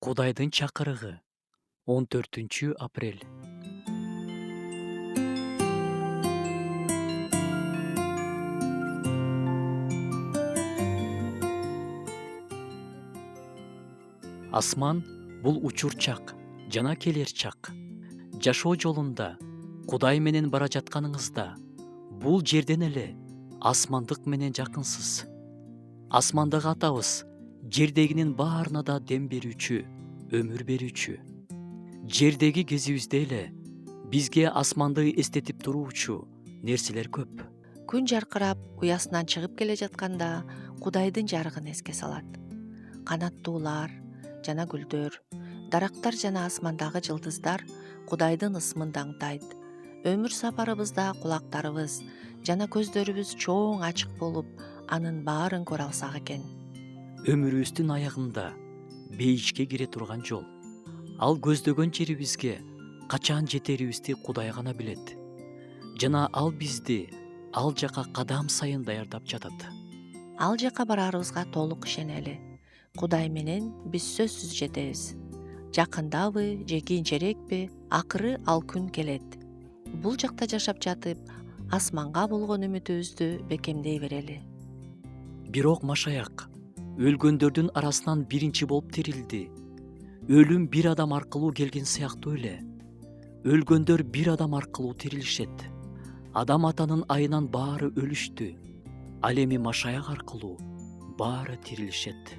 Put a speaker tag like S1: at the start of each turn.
S1: Кудайдын чакырыгы 14 апрель. Асман бул учурчак жана келер чак. Жашоо жолунда Кудай менен бара жатканыңызда бул жерден эле асмандык менен жакынсыз. Асмандагы атабыз жердегинин баарына да дем берүүчү, өмүр берүүчү. Жердеги кезибизде эле бизге асманды эстетип туруучу нерселер көп.
S2: Күн жаркырап уясынан чыгып келе жатканда Кудайдын жарыгын эске салат. Канаттуулар жана гүлдөр, дарактар жана асмандагы жылдыздар Кудайдын ысмын даңтайт. Өмүр сапарыбызда кулактарыбыз жана көздөрүбүз чоң ачык болуп, анын баарын көрө алсак экен.
S1: Өмүрүбүздүн аягында бейишке кире турган жол. Ал көздөгөн жерибизге качан жетерибизди Кудай гана билет. Жана ал бизди ал жака кадам сайын даярдап жатат.
S2: Ал жака бараарыбызга толук ишенели. Кудай менен биз сөзсүз жетебиз. Жакындабы же кийинчерээкпи, акыры ал күн келет. Бул жакта жашап жатып, асманга болгон үмүтүбүздү бекемдей берели.
S1: Бирок Машаяк өлгөндөрдүн арасынан биринчи болуп тирилди. Өлүм бир адам аркылуу келген сыяктуу эле өлгөндөр бир адам аркылуу тирилишет. Адам атанын айынан баары өлүштү. Ал эми Машаяк аркылуу баары тирилишет.